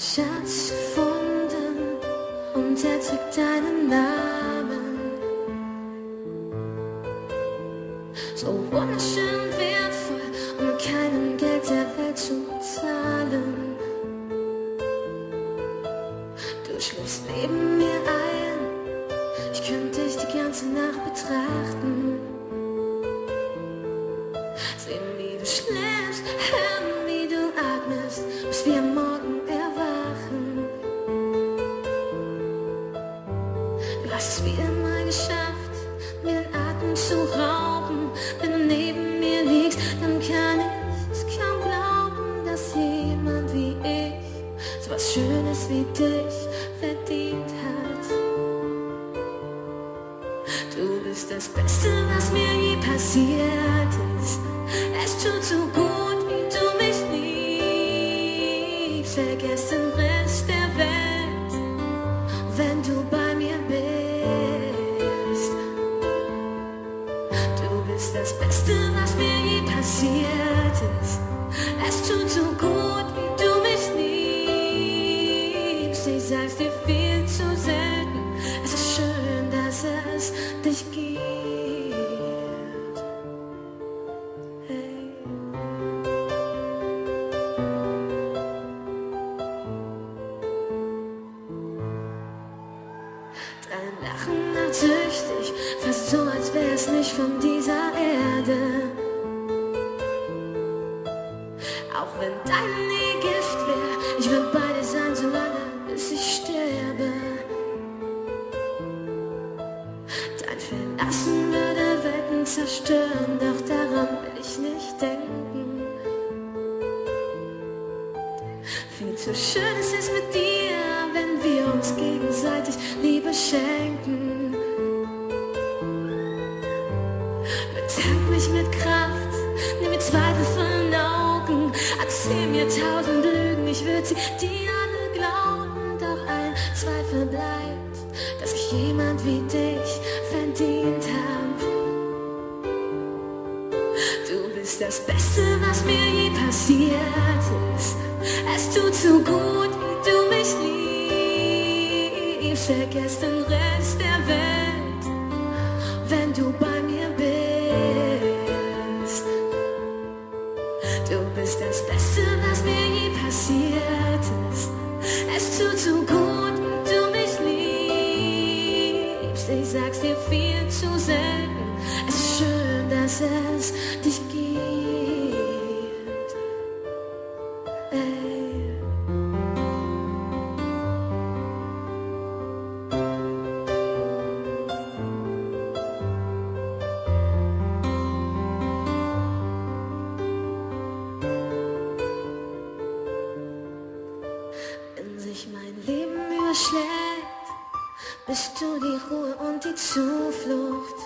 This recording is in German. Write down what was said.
Schatz gefunden und er trägt deinen Namen. So wunderschön und wertvoll, um mit keinem Geld der Welt zu bezahlen. Du schläfst neben mir ein, ich könnte dich die ganze Nacht betrachten. Sehen, wie du schläfst, hören, wie du atmest, bis wir am Morgen erwachen. Du hast es wieder mal geschafft, mir den Atem zu rauben. Wenn du neben mir liegst, dann kann ich es kaum glauben, dass jemand wie ich so was Schönes wie dich verdient hat. Du bist das Beste, was mir je passiert ist. Es tut so gut, wie du mich liebst. Vergiss den Rest der Welt, wenn du bei mir bist. Du bist das Beste, was mir je passiert ist. Es tut so gut, wie du mich liebst. Ich sag's dir viel zu selten. Es ist schön, dass es dich gibt. Hey. Dein Lachen macht süchtig, fast so, als wär's nicht von dieser Erde. Auch wenn deine Nähe Gift wär, ich würd bei dir sein, solange bis ich sterbe. Dein Verlassen würde Welten zerstören, doch daran will ich nicht denken. Viel zu schön ist es mit dir, wenn wir uns gegenseitig Liebe schenken. Betank mich mit Kraft, nimm mir Zweifel von den Augen, erzähl mir 1000 Lügen, ich würd sie dir alle glauben. Doch ein Zweifel bleibt, dass ich jemand wie dich verdient hab. Du bist das Beste, was mir je passiert ist. Es tut so gut, wie du mich liebst. Vergiss den Rest der Welt, wenn du bei mir bist. Du bist das Beste, was mir je passiert ist. Es tut so gut, wie du mich liebst. Ich sag's dir viel zu selten. Es ist schön, dass es dich gibt. Ey. Wenn sich mein Leben überschlägt, bist du die Ruhe und die Zuflucht.